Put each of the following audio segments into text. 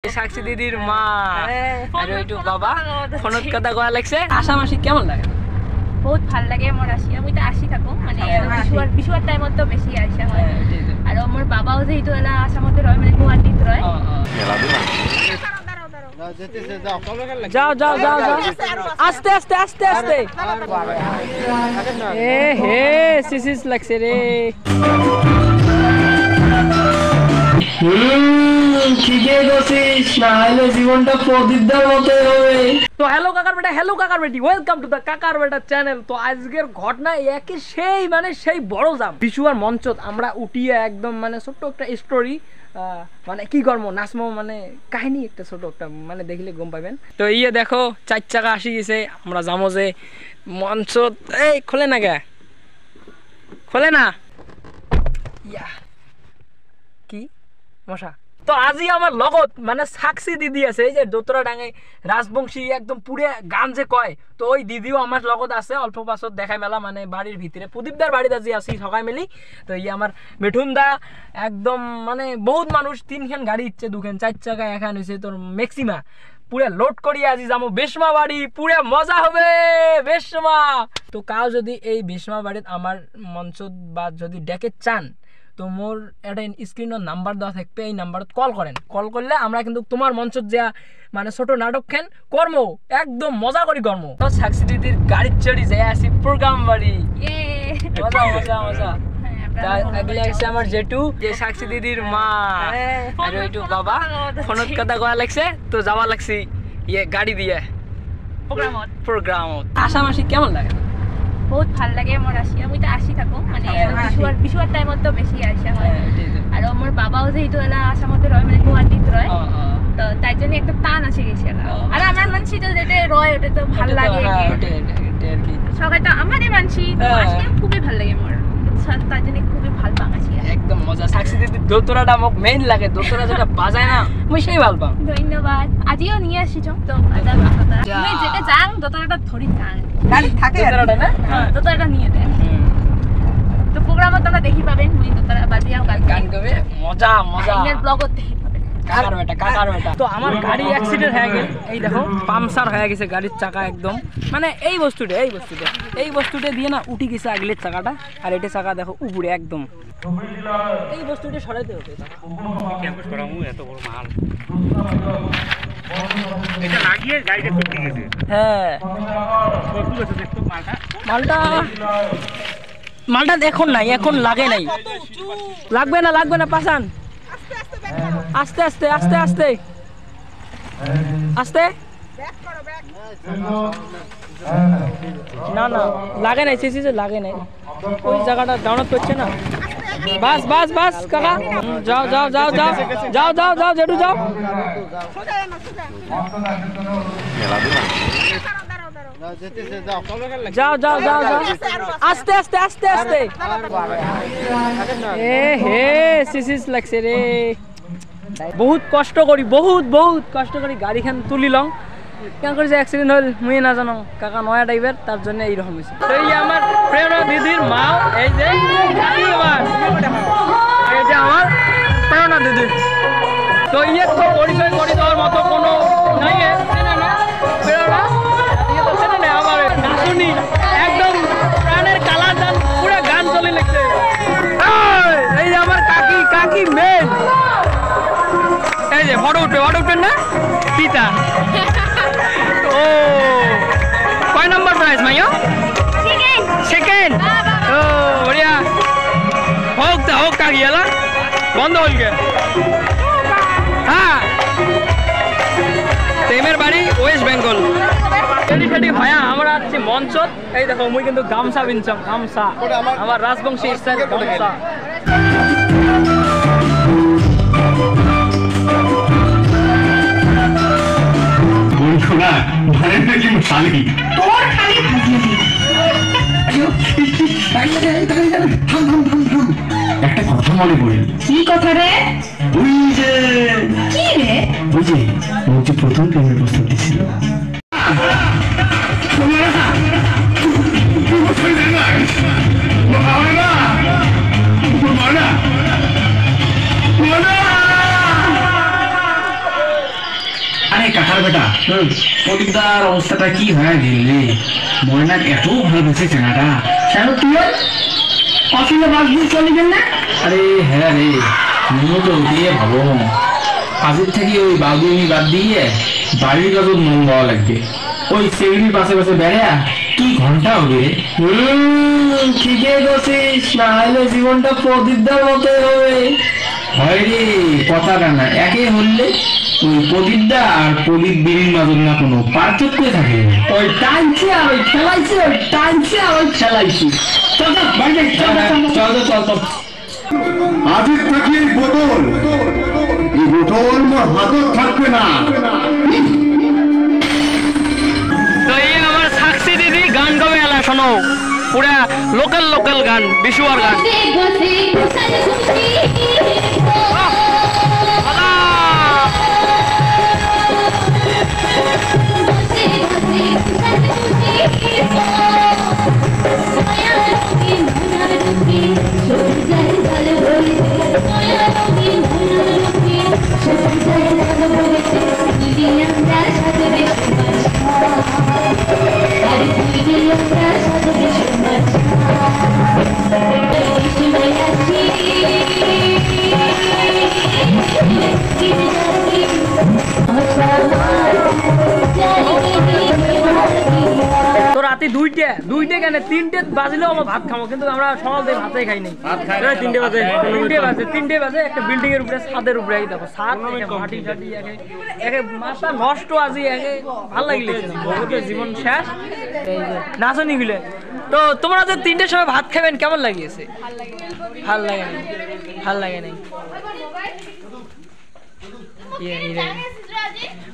সাক্ষী দিদির মা আর ওইটু বাবা ফোনত কথা কয়া লাগছে। আশা মাসি কেমন লাগে? বহুত ভাল লাগে মোর আসি। আমি তো আসি থাকো মানে বিশুয়ার টাইমত তো বেশি আসা হয়। আর মোর বাবাও যেহেতু এলা আসামতে রয় মানে গুয়াহাটিত রয়। যাও যাও যাও যাও আস্তে আস্তে আস্তে আস্তে। এ হে সিসিস লাগছে রে। ঠিকই বলছিস, না হলে জীবনটা প্রদীপদার মতো হবে। তো হ্যালো কাকার বেটা, হ্যালো কাকার বেটি, ওয়েলকাম টু দ্য কাকার বেটা চ্যানেল। তো আজকের ঘটনা একই সেই মানে সেই বড় জাম বিশুয়ার মঞ্চত আমরা উঠিয়ে একদম মানে ছোট্ট একটা স্টোরি মানে কি করবো নাচমো মানে কাহিনী একটা ছোট একটা মানে দেখলে গম পাবেন। তো ইয়ে দেখো 4 চাকা আসি গেছে, আমরা যাবো যে মঞ্চত। এই খোলে না গে, খোলে না ইয়া কি মশা। তো আজি আমার লগত মানে সাক্ষী দিদি আছে, এই যে দোতরা ডাঙে রাজবংশী একদম পুরে গান যে কয়। তো ওই দিদিও আমার লগত আছে, অল্প পাছত দেখাই মেলা মানে বাড়ির ভিতরে প্রদীপদার বাড়িতে আজি আসি সকাই মেলি। তো এই আমার মিঠুন দা একদম মানে বহুত মানুষ, 3খান গাড়ি ইচ্ছে 2খান 4 চাকা এখান হয়েছে তোর ম্যাক্সিমা পুরে লোড করিয়ে আজি যাবো বেশমা বাড়ি, পুরে মজা হবে বেশমা। তো কাউ যদি এই বেশমা বাড়িত আমার মঞ্চ বা যদি ডেকে চান তো মোর একটা স্ক্রিনের নাম্বার দেওয়া থাকবে, এই নাম্বারত কল করেন। কল করলে আমরা কিন্তু তোমার মঞ্চত যা মানে ছোট নাটক খেন কর্ম একদম মজা করি কর্ম। তো সাক্ষী দিদির গাড়ির চড়ি যাই আসি প্রোগ্রাম বাড়ি, মজা মজা মজা। আগলে আছে আমার জেঠু, যে সাক্ষী দিদির মা আর ওইটু বাবা ফোনত কথা কয়া লাগছে। তো যাওয়া লাগছি ইয়ে গাড়ি দিয়ে প্রোগ্রামত। আশা মাসি কেমন লাগে? বহুত ভাল লাগে মোর আসি। আমি তো আসি থাকো মানে বিশুয়ার টাইমত তো বেশি আসা হয়। আর মোর বাবাও যেহেতু এলা আসামতে রয় মানে গুয়াহাটিত রয়, তো তাই জন্য একটা টান আছে গেছে। আর আমার মানসি তো যেটা রয় ওটা তো ভাল লাগে, সবাই তো আমারই মানসি তো আসলে খুবই ভাল লাগে মোর, তাই জন্য খুবই ভাল পাং আছি একদম মজা। সাক্ষী দিদি দোতরাটা মোক মেইন লাগে, দোতরা যেটা বাজায় না মই সেই ভাল পাম। ধন্যবাদ। আজিও নিয়ে আসিছো তো বাজার কথা তুমি যেটা যাং দোতরাটা ধরি যাং গাড়ি থাকে দোতরাটা না, দোতরাটা নিয়ে দেন। তো প্রোগ্রামত তোমরা দেখি পাবেন মুই দোতরা বাজিয়াও গান গাবে, মজা মজা ইনের ব্লগত দেখি পাবেন। কাকার বেটা কাকার বেটা। তো আমার গাড়ি অ্যাক্সিডেন্ট হয়ে গেল, এই দেখো পামচার হয়ে গেছে গাড়ির চাকা একদম মানে এই বস্তুটা দিয়ে না উঠি গেছে আগলের চাকাটা, আর এটা চাকা দেখো উপরে একদম এই বস্তুটা সরাইতে হবে। ক্যাম্পাস করামু এত বড় মাল এটা লাগিয়ে গাড়িটা করতে গেছে। হ্যাঁ কত আছে দেখতো মালটা এখন নাই, এখন লাগে নাই, লাগবে না পাসান আস্তে আস্তে আস্তে আস্তে আস্তে। না না লাগে নাই, সিসি লাগে নাই, ওই জায়গাটা ডাউনলোড করছে না। বাস বাস বাস কাকা যাও যাও যাও যাও যাও যাও যাও জেঠু যাও। যাও যাও যাও যাও আস্তে আস্তে আস্তে আস্তে। এ হে সিসিস লাগছে রে। বহুত কষ্ট করি বহুত কষ্ট করি গাড়িখান তুলি লং, কেন করে যে অ্যাক্সিডেন্ট হল মুই না জানো। কাকা নয়া ড্রাইভার, তার জন্য এইরকম হয়েছে। তো এই আমার প্রেরণা দিদির মা, এই যে এটা আমার প্রেরণা দিদি। তো ইয়ে তো পরিচয় করে দেওয়ার মতো কোনো নাই, প্রেরণা ইয়ে তো চেনে না আমার নাচুনি একদম প্রাণের কালা দান পুরো গান চলে লিখছে। এই যে আমার কাকি মেন, এই যে ফটো উঠবেন না পিতা। ও কয় নম্বর প্রাইজ মাইয়া? সেকেন্ড। ও বড়িয়া হোক কাকি এলা বন্ধ হল গে। হ্যাঁ প্রেমের বাড়ি ওয়েস্ট বেঙ্গল। সেটি ভাইয়া আমরা আছি মঞ্চত, এই দেখো মুই কিন্তু গামছা বিনছাম, গামছা আমার রাজবংশী স্টাইল গামছা। শোনা ঘরের থেকে শালি তোর খালি একটা কথা মনে পড়ে। কি কথা রে? ওই যে কি রে? ওই যে প্রথম প্রেমের প্রস্তাব দিছিল। আরে কাকার বেটা, প্রদীপদার অবস্থাটা কি হয়ে গেল রে? ময়না এত ভালোবেসে চেনাটা, কেন তুই অসুবিধা বাস দিয়ে চলে গেল না? আরে হ্যাঁ রে, তুমিও তো দিয়ে ভালো। কাজের থেকে ওই বাবুমি বাদ দিয়ে বাড়ির কাজও মন দেওয়া লাগবে। ওই সেগুলির পাশে পাশে বেড়া কি ঘন্টা হবে? ঠিকই বলছিস, না হলে জীবনটা প্রদীপদার মতোই হবে। হয় রে, কথাটা না একে হলে ওই প্রদীপদা আর প্রদীপ বিড়ির মাঝে না কোনো পার্থক্য থাকে? ওই টাইমছে আর ওই খেলাইছে, ওই টাইমছে আর ওই খেলাইছি। চল চল বাড়ি চল চল চল চল। আজের থাকি এই বোতল মোর হাতত থাকবে না। তো এই আমার সাক্ষী দিদি গান গাবে এলা, শোনো পুরা লোকাল লোকাল গান, বিশুয়ার গান। তো রাতে দুইটা কেন তিনটে বাজলেও আমরা ভাত খাবো, কিন্তু আমরা সকাল থেকে ভাতে খাই নাই। তিনটে বাজে একটা বিল্ডিং এর উপরে, ছাদের উপরে দেখো ছাদ মাটি টাটি একে মাথা নষ্ট আজি একে ভাল লাগিলে জীবন শেষ। নাচনি গুলে তো তোমরা যে তিনটের সময় ভাত খাবেন কেমন লাগিয়েছে? ভাল লাগে নাই, ভাল লাগে নাই।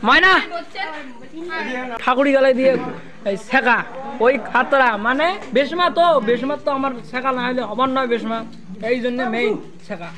ময়না ঠাকুরি গালাই দিয়ে শেখা ওই খাতরা, মানে বেশমা তো আমার শেখা না হলে হবার নয় বেশমা, এই জন্য মেইন শেখা।